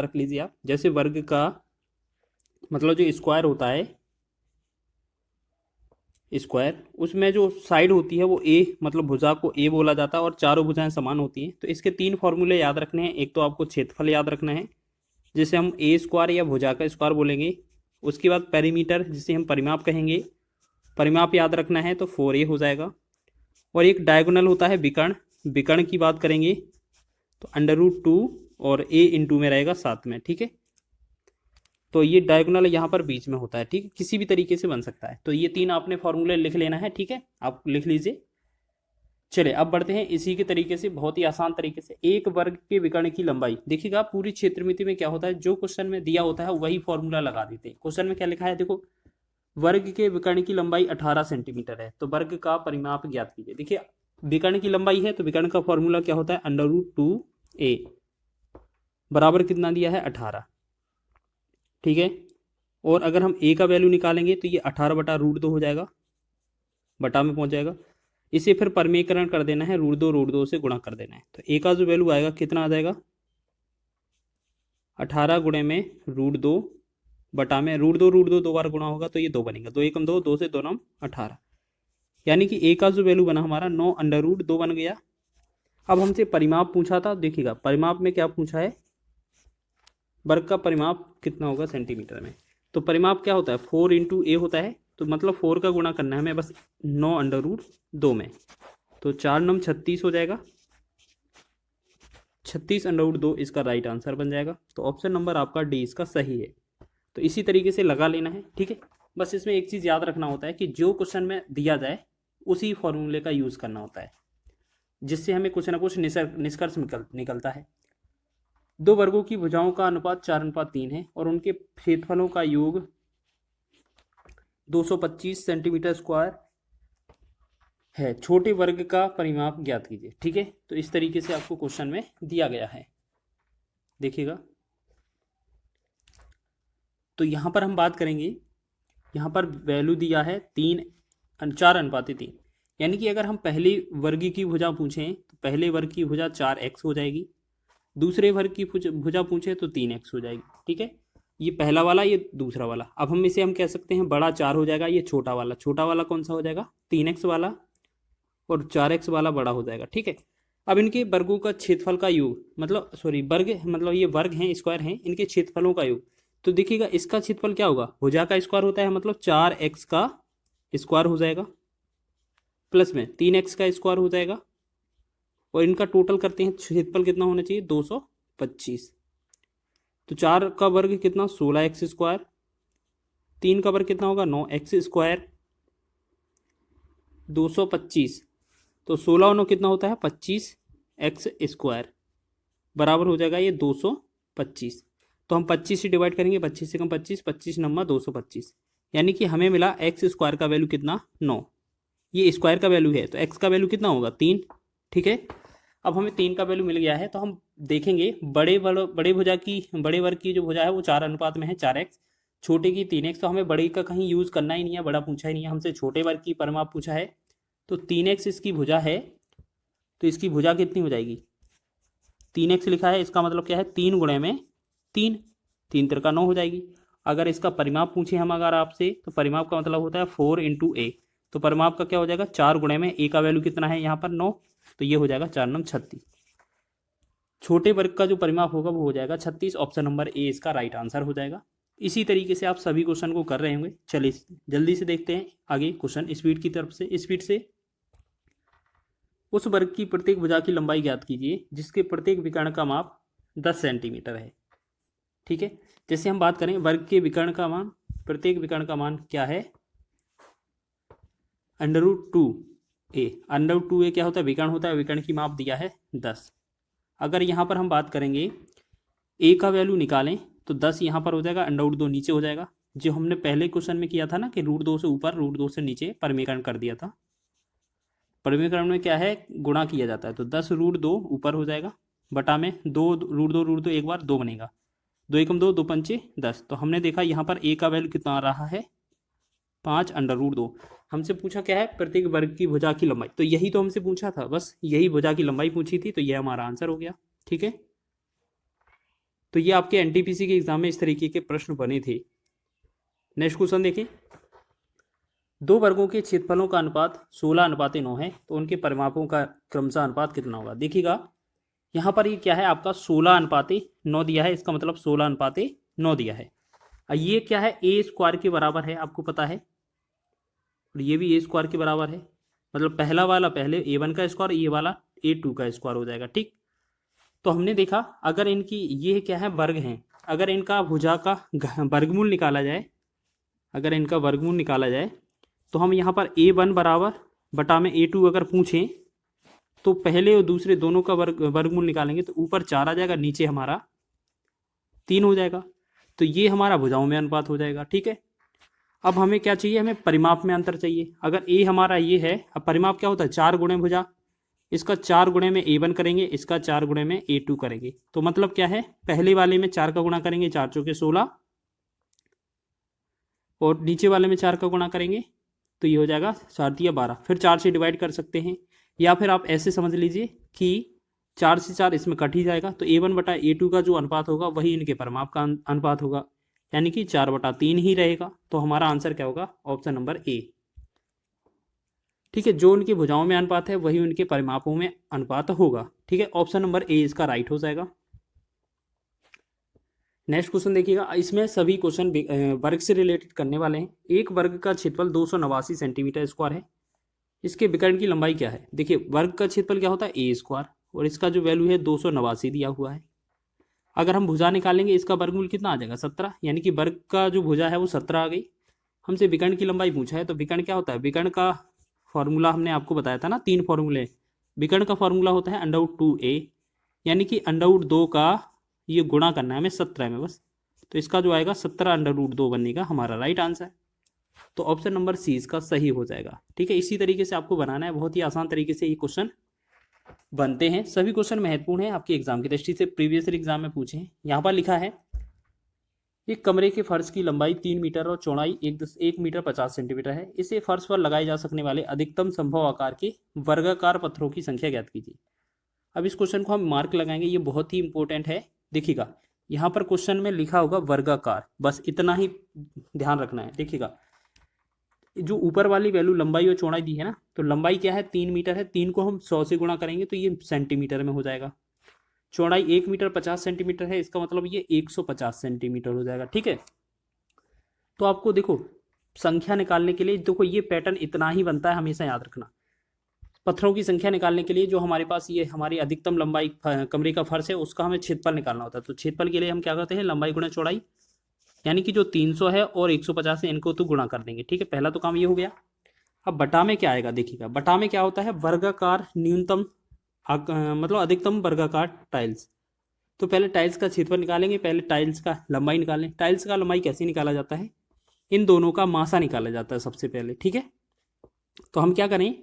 रख लीजिए आप। जैसे वर्ग का मतलब जो स्क्वायर होता है, स्क्वायर उसमें जो साइड होती है वो ए, मतलब भुजा को ए बोला जाता है और चारों भुजाएं समान होती हैं। तो इसके तीन फॉर्मूले याद रखने हैं। एक तो आपको क्षेत्रफल याद रखना है जिसे हम ए स्क्वायर या भुजा का स्क्वायर बोलेंगे। उसके बाद पेरीमीटर जिसे हम परिमाप कहेंगे, परिमाप याद रखना है तो 4a हो जाएगा। और एक डायगोनल होता है विकर्ण, विकर्ण की बात करेंगे तो √2 और a इंटू में रहेगा साथ में, ठीक है। तो ये डायगोनल यहाँ पर बीच में होता है, ठीक है, किसी भी तरीके से बन सकता है। तो ये तीन आपने फॉर्मूले लिख लेना है, ठीक है, आप लिख लीजिए। चलिए अब बढ़ते हैं इसी के तरीके से, बहुत ही आसान तरीके से। एक वर्ग के विकर्ण की लंबाई, देखिएगा पूरी क्षेत्रमिति में क्या होता है, जो क्वेश्चन में दिया होता है वही फॉर्मूला लगा देते हैं। क्वेश्चन में क्या लिखा है, देखो वर्ग के विकर्ण की लंबाई 18 सेंटीमीटर है, तो वर्ग का परिमाप ज्ञात कीजिए। देखिए विकर्ण की लंबाई है तो विकर्ण का फॉर्मूला क्या होता है, √2a बराबर कितना दिया है, 18, ठीक है। और अगर हम a का वैल्यू निकालेंगे तो ये 18/√2 हो जाएगा, बटा में पहुंच जाएगा। इसे फिर परमीकरण कर देना है, √2 से गुणा कर देना है। तो a का जो वैल्यू आएगा कितना आ जाएगा, 18 गुणे में √2 बटा में √2 दो बार गुणा होगा तो ये 2 बनेगा, 2 एकम 2, 2 से 2 9 18, यानी कि a का जो वैल्यू बना हमारा 9√2 बन गया। अब हमसे परिमाप पूछा था, देखिएगा परिमाप में क्या पूछा है, वर्ग का परिमाप कितना होगा सेंटीमीटर में। तो परिमाप क्या होता है, 4 इंटू ए होता है, तो मतलब 4 का गुणा करना है हमें बस 9√2 में, तो 4 9 36 हो जाएगा, 36√2 इसका राइट आंसर बन जाएगा। तो ऑप्शन नंबर आपका डी इसका सही है। तो इसी तरीके से लगा लेना है, ठीक है। बस इसमें एक चीज़ याद रखना होता है कि जो क्वेश्चन में दिया जाए उसी फॉर्मूले का यूज़ करना होता है, जिससे हमें कुछ ना कुछ निष्कर्ष निकलता है। दो वर्गों की भुजाओं का अनुपात 4:3 है और उनके क्षेत्रफलों का योग 225 सेंटीमीटर स्क्वायर है। छोटे वर्ग का परिमाप ज्ञात कीजिए, ठीक है। तो इस तरीके से आपको क्वेश्चन में दिया गया है, देखिएगा। तो यहाँ पर हम बात करेंगे, यहाँ पर वैल्यू दिया है 4:3, यानी कि अगर हम पहले वर्ग की भुजा पूछें तो पहले वर्ग की भुजा 4x हो जाएगी, दूसरे वर्ग की भुजा पूछे तो 3x हो जाएगी, ठीक है। ये पहला वाला, ये दूसरा वाला। अब हम कह सकते हैं बड़ा 4 हो जाएगा, ये छोटा वाला कौन सा हो जाएगा, 3x वाला, और 4x वाला बड़ा हो जाएगा, ठीक है। अब इनके वर्गों का क्षेत्रफल का योग, मतलब सॉरी वर्ग, मतलब ये वर्ग हैं, स्क्वायर हैं, इनके क्षेत्रफलों का योग। तो देखिएगा इसका क्षेत्रफल क्या होगा, भुजा का स्क्वायर होता है, मतलब 4x का स्क्वायर हो जाएगा, प्लस में 3x का स्क्वायर हो जाएगा, और इनका टोटल करते हैं, क्षेत्रफल कितना होना चाहिए, 225। तो 4 का वर्ग कितना, 16x स्क्वायर, 3 का वर्ग कितना होगा, 9x स्क्वायर, 225, तो 16 और 9 कितना होता है, 25x स्क्वायर, बराबर हो जाएगा ये 225। तो हम 25 से डिवाइड करेंगे, 25 से कम 25, 25 नंबर 225, यानी कि हमें मिला x स्क्वायर का वैल्यू कितना, 9। ये स्क्वायर का वैल्यू है तो x का वैल्यू कितना होगा, 3, ठीक है। अब हमें 3 का वैल्यू मिल गया है, तो हम देखेंगे बड़े वर्ग की जो भुजा है वो 4 अनुपात में है, 4x, छोटे की 3x। तो हमें बड़े का कहीं यूज़ करना ही नहीं है, बड़ा पूछा ही नहीं है हमसे, छोटे वर्ग की परिमाप पूछा है। तो 3x इसकी भुजा है, तो इसकी भुजा कितनी हो जाएगी, 3x लिखा है, इसका मतलब क्या है, 3 गुणे में 3, 3 तिरका 9 हो जाएगी। अगर इसका परिमाप पूछे हम अगर आपसे, तो परिमाप का मतलब होता है 4 इंटू ए, तो परिमाप का क्या हो जाएगा, 4 गुणे में ए का वैल्यू कितना है यहाँ पर 9, तो ये हो जाएगा 4 9 36। छोटे वर्ग का जो परिमाप होगा वो हो जाएगा 36। ऑप्शन नंबर ए इसका राइट आंसर हो जाएगा। इसी तरीके से आप सभी क्वेश्चन को कर रहे होंगे। चलिए जल्दी से देखते हैं आगे क्वेश्चन, स्पीड की तरफ से, स्पीड से। उस वर्ग की प्रत्येक भुजा की लंबाई ज्ञात कीजिए जिसके प्रत्येक विकर्ण का माप 10 सेंटीमीटर है, ठीक है। जैसे हम बात करें वर्ग के विकर्ण का मान, प्रत्येक विकर्ण का मान क्या है, √2a। √2a क्या होता है, विकर्ण होता है, विकर्ण की माप दिया है 10। अगर यहाँ पर हम बात करेंगे a का वैल्यू निकालें तो 10 यहाँ पर हो जाएगा, √2 नीचे हो जाएगा, जो हमने पहले क्वेश्चन में किया था ना कि √2 से ऊपर √2 से नीचे परमीकरण कर दिया था। परमीकरण में क्या है, गुणा किया जाता है, तो 10√2 ऊपर हो जाएगा, बटा में 2 √2 एक बार 2 बनेगा, 2 एकम 2, 2 पंचे 10। तो हमने देखा यहाँ पर a का वैल्यू कितना आ रहा है, 5√2। हमसे पूछा क्या है, प्रत्येक वर्ग की भुजा की लंबाई, तो यही तो हमसे पूछा था, बस यही भुजा की लंबाई पूछी थी, तो यह हमारा आंसर हो गया, ठीक है। तो ये आपके एनटीपीसी के एग्जाम में इस तरीके के प्रश्न बने थे। नेक्स्ट क्वेश्चन देखिए, दो वर्गों के क्षेत्रफलों का अनुपात 16:9 है, तो उनके परिमापों का क्रमशः अनुपात कितना होगा। देखिएगा यहाँ पर ये क्या है, आपका 16:9 दिया है, इसका मतलब 16:9 दिया है। और ये क्या है, ए स्क्वायर के बराबर है, आपको पता है, और ये भी ए स्क्वायर के बराबर है। मतलब पहला वाला पहले A1 का स्क्वायर, ये वाला A2 का स्क्वायर हो जाएगा। ठीक, तो हमने देखा अगर इनकी ये क्या है, वर्ग हैं, अगर इनका भुजा का वर्गमूल निकाला जाए, अगर इनका वर्गमूल निकाला जाए तो हम यहाँ पर A1 बराबर बटा में A2 अगर पूछें तो पहले और दूसरे दोनों का वर्गमूल निकालेंगे तो ऊपर 4 आ जाएगा, नीचे हमारा 3 हो जाएगा। तो ये हमारा भुजाओं में अनुपात हो जाएगा। ठीक है, अब हमें क्या चाहिए, हमें परिमाप में अंतर चाहिए। अगर ए हमारा ये है, अब परिमाप क्या होता है, 4 गुणे भुजा, इसका 4 गुणे में A1 करेंगे, इसका 4 गुणे में A2 करेंगे। तो मतलब क्या है, पहले वाले में 4 का गुणा करेंगे, 4 चौके 16, और नीचे वाले में 4 का गुणा करेंगे तो ये हो जाएगा 4 तिया 12। फिर 4 से डिवाइड कर सकते हैं, या फिर आप ऐसे समझ लीजिए कि 4 से 4 इसमें कट ही जाएगा, तो A1 बटा A2 का जो अनुपात होगा वही इनके परिमाप का अनुपात होगा, यानी कि 4/3 ही रहेगा। तो हमारा आंसर क्या होगा, ऑप्शन नंबर ए। ठीक है, जो उनकी भुजाओं में अनुपात है वही उनके परिमापों में अनुपात होगा। ठीक है, ऑप्शन नंबर ए इसका राइट हो जाएगा। नेक्स्ट क्वेश्चन देखिएगा, इसमें सभी क्वेश्चन वर्ग से रिलेटेड करने वाले हैं। एक वर्ग का क्षेत्रफल 289 सेंटीमीटर स्क्वायर है, इसके विकर्ण की लंबाई क्या है। देखिए वर्ग का क्षेत्रफल क्या होता है, ए स्क्वायर, और इसका जो वैल्यू है 289 दिया हुआ है। अगर हम भुजा निकालेंगे, इसका वर्गमूल कितना आ जाएगा, 17, यानी कि वर्ग का जो भुजा है वो 17 आ गई। हमसे विकर्ण की लंबाई पूछा है, तो विकर्ण क्या होता है, विकर्ण का फॉर्मूला हमने आपको बताया था ना, 3 फॉर्मूले। विकर्ण का फॉर्मूला होता है √2a, यानी कि √2 का ये गुणा करना है हमें 17 में बस। तो इसका जो आएगा 17 √2 बनने का हमारा राइट आंसर। तो ऑप्शन नंबर सी इसका सही हो जाएगा। ठीक है, इसी तरीके से आपको बनाना है, बहुत ही आसान तरीके से ये क्वेश्चन बनते हैं। सभी क्वेश्चन महत्वपूर्ण है आपके एग्जाम की दृष्टि से, प्रीवियस ईयर एग्जाम में पूछे हैं। यहाँ पर लिखा है, एक कमरे के फर्श की लंबाई 3 मीटर और चौड़ाई 1 मीटर 50 सेंटीमीटर है। इसे फर्श पर लगाए जा सकने वाले अधिकतम संभव आकार के वर्गाकार पत्थरों की संख्या ज्ञात कीजिए। अब इस क्वेश्चन को हम मार्क लगाएंगे, ये बहुत ही इंपॉर्टेंट है। देखिएगा यहाँ पर क्वेश्चन में लिखा होगा वर्गाकार, बस इतना ही ध्यान रखना है। देखिएगा जो ऊपर वाली वैल्यू लंबाई और चौड़ाई दी है ना, तो लंबाई क्या है, 3 मीटर है, 3 को हम 100 से गुणा करेंगे तो ये सेंटीमीटर में हो जाएगा। चौड़ाई 1 मीटर 50 सेंटीमीटर है, इसका मतलब ये 150 सेंटीमीटर हो जाएगा। ठीक है, तो आपको देखो संख्या निकालने के लिए देखो ये पैटर्न इतना ही बनता है, हमेशा याद रखना। पत्थरों की संख्या निकालने के लिए जो हमारे पास ये हमारी अधिकतम लंबाई कमरे का फर्श है उसका हमें क्षेत्रफल निकालना होता है। तो क्षेत्रफल के लिए हम क्या करते हैं, लंबाई गुणा चौड़ाई, यानी कि जो 300 है और 150 है इनको तो गुणा कर देंगे। ठीक है, पहला तो काम ये हो गया। अब बटा में क्या आएगा, देखिएगा बटा में क्या होता है, वर्गाकार न्यूनतम मतलब अधिकतम वर्गाकार टाइल्स। तो पहले टाइल्स का क्षेत्रफल निकालेंगे, पहले टाइल्स का लंबाई निकालें। टाइल्स का लंबाई कैसे निकाला जाता है, इन दोनों का मासा निकाला जाता है सबसे पहले। ठीक है, तो हम क्या करें,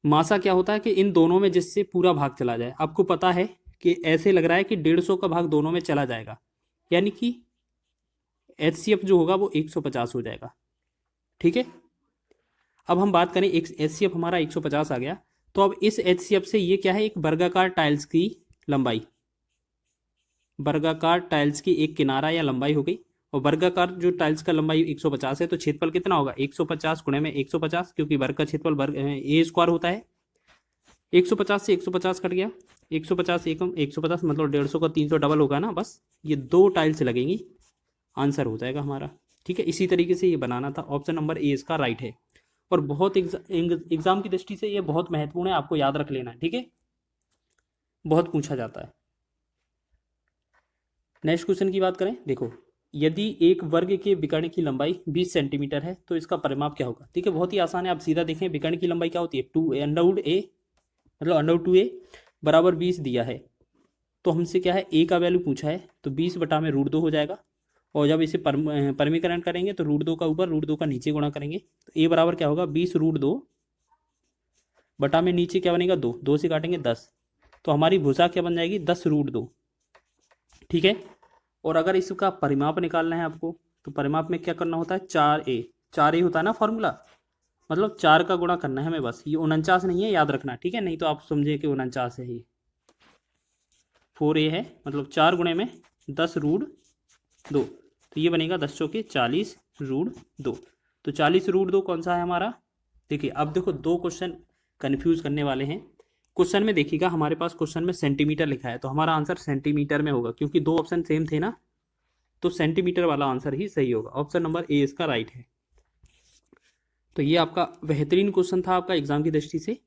मासा क्या होता है कि इन दोनों में जिससे पूरा भाग चला जाए। आपको पता है कि ऐसे लग रहा है कि 150 का भाग दोनों में चला जाएगा, यानी कि HCF जो होगा वो 150 हो जाएगा। ठीक है, अब हम बात करें HCF हमारा 150 आ गया, तो अब इस HCF से ये क्या है, एक वर्गाकार टाइल्स की लंबाई, वर्गाकार टाइल्स की एक किनारा या लंबाई हो गई। और वर्गाकार जो टाइल्स का लंबाई 150 है, तो क्षेत्रफल कितना होगा, 150 गुणे में 150, क्योंकि वर्ग का क्षेत्रफल वर्ग ए स्क्वायर होता है। 150 से 150 कट गया, 150 एकम 150 मतलब 150 का 300 डबल होगा ना, बस ये 2 टाइल्स लगेंगी, आंसर हो जाएगा हमारा। ठीक है, इसी तरीके से ये बनाना था, ऑप्शन नंबर ए इसका राइट है। और बहुत एग्जाम की दृष्टि से ये बहुत महत्वपूर्ण है, आपको याद रख लेना है। ठीक है, बहुत पूछा जाता है। नेक्स्ट क्वेश्चन की बात करें, देखो यदि एक वर्ग के विकर्ण की लंबाई 20 सेंटीमीटर है तो इसका परिमाप क्या होगा। ठीक है, बहुत ही आसान है, आप सीधा देखें विकर्ण की लंबाई क्या होती है, 2a मतलब √2a बराबर 20 दिया है। तो हमसे क्या है, a का वैल्यू पूछा है, तो 20 बटा में √2 हो जाएगा। और जब इसे परिमीकरण करेंगे तो √2 का ऊपर √2 का नीचे गुणा करेंगे, तो a बराबर क्या होगा, 20 √2 बटा में नीचे क्या बनेगा, 2, 2 से काटेंगे 10, तो हमारी भुजा क्या बन जाएगी, 10 √2। ठीक है, और अगर इसका परिमाप निकालना है आपको, तो परिमाप में क्या करना होता है, 4a होता है ना फॉर्मूला, मतलब 4 का गुणा करना है हमें बस। ये 49 नहीं है, याद रखना। ठीक है, नहीं तो आप समझे कि 49 है ये। 4a है, मतलब 4 गुणे में 10 रूट 2, तो ये बनेगा 10 चौके 40 रूट 2। तो 40 रूट 2 कौन सा है हमारा? देखिए अब देखो दो क्वेश्चन कन्फ्यूज़ करने वाले हैं। क्वेश्चन में देखिएगा हमारे पास क्वेश्चन में सेंटीमीटर लिखा है, तो हमारा आंसर सेंटीमीटर में होगा, क्योंकि दो ऑप्शन सेम थे ना, तो सेंटीमीटर वाला आंसर ही सही होगा। ऑप्शन नंबर ए इसका राइट है। तो ये आपका बेहतरीन क्वेश्चन था आपका एग्जाम की दृष्टि से।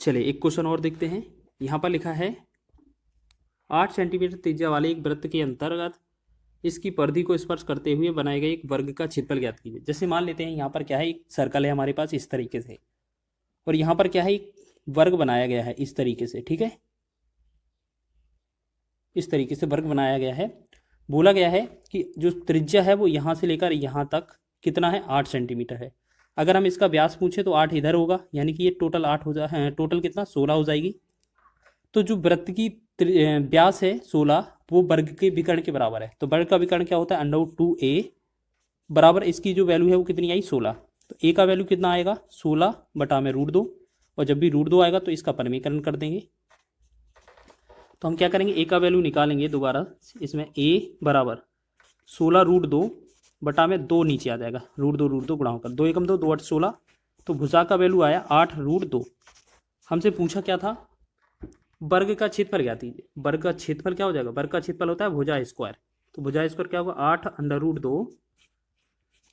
चलिए एक क्वेश्चन और देखते हैं। यहाँ पर लिखा है 8 सेंटीमीटर त्रिज्या वाले एक वृत्त के अंतर्गत इसकी परिधि को स्पर्श करते हुए बनाए गए एक वर्ग का क्षेत्रफल ज्ञात कीजिए। जैसे मान लेते हैं यहाँ पर क्या है, एक सर्कल है हमारे पास इस तरीके से, और यहाँ पर क्या है, एक वर्ग बनाया गया है इस तरीके से, ठीक है, इस तरीके से वर्ग बनाया गया है। बोला गया है कि जो त्रिज्या है वो यहाँ से लेकर यहाँ तक कितना है, 8 सेंटीमीटर है। अगर हम इसका व्यास पूछे तो 8 इधर होगा, यानी कि ये टोटल 8 हो जाए, टोटल कितना 16 हो जाएगी। तो जो वृत्त की व्यास है 16, वो वर्ग के विकर्ण के बराबर है। तो वर्ग का विकर्ण क्या होता है, √2a बराबर इसकी जो वैल्यू है वो कितनी आई, 16। तो a का वैल्यू कितना आएगा, 16 बटा में √2, और जब भी √2 आएगा तो इसका परिमीकरण कर देंगे। तो हम क्या करेंगे, a का वैल्यू निकालेंगे दोबारा, इसमें a बराबर 16 √2 बटा में 2 नीचे आ जाएगा, √2 गुणा होकर 2 एकम 2, 2 8 16। तो भुजा का वैल्यू आया 8 √2। हमसे पूछा क्या था, वर्ग का क्षेत्रफल ज्ञात कीजिए। वर्ग का क्षेत्रफल क्या हो जाएगा, वर्ग का क्षेत्रफल होता है भुजा स्क्वायर। तो भुजा स्क्वायर क्या होगा, 8 √2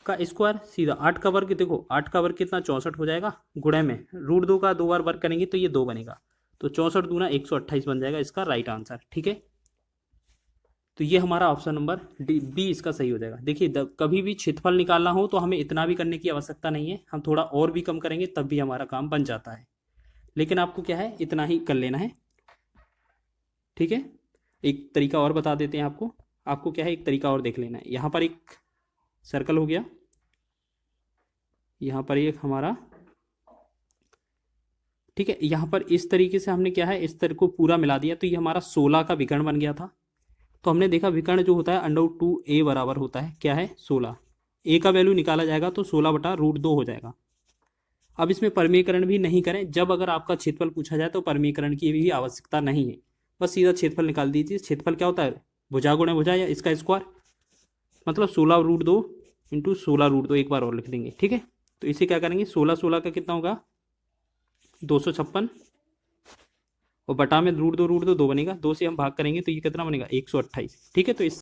का स्क्वायर, सीधा 8 का वर्ग, देखो 8 का वर्ग कितना 64 हो जाएगा, गुणे में √2 का 2 बार वर्ग करेंगे तो ये 2 बनेगा, तो 64 दूना 128 बन जाएगा इसका राइट आंसर, ठीक है। तो ये हमारा ऑप्शन नंबर बी इसका सही हो जाएगा। देखिए कभी भी क्षेत्रफल निकालना हो तो हमें इतना भी करने की आवश्यकता नहीं है, हम थोड़ा और भी कम करेंगे तब भी हमारा काम बन जाता है, लेकिन आपको क्या है, इतना ही कर लेना है, ठीक है। एक तरीका और बता देते हैं आपको, आपको क्या है, एक तरीका और देख लेना है। यहाँ पर एक सर्कल हो गया, यहाँ पर एक हमारा, ठीक है, यहाँ पर इस तरीके से हमने क्या है, इस तरह को पूरा मिला दिया, तो ये हमारा 16 का विकर्ण बन गया था। तो हमने देखा विकर्ण जो होता है √2a बराबर होता है क्या है, 16। a का वैल्यू निकाला जाएगा तो 16 बटा √2 हो जाएगा। अब इसमें परिमीकरण भी नहीं करें, जब अगर आपका क्षेत्रफल पूछा जाए तो परिमीकरण की भी आवश्यकता नहीं है, बस सीधा क्षेत्रफल निकाल दीजिए। क्षेत्रफल क्या होता है, भुजा गुणे भुजा या इसका स्क्वायर, मतलब 16 √2 इंटू 16 √2, एक बार और लिख देंगे, ठीक है। तो इसे क्या करेंगे, 16 का कितना होगा 256, और बटा में √2 2 बनेगा, 2 से हम भाग करेंगे तो ये कितना बनेगा 128, ठीक है। तो इस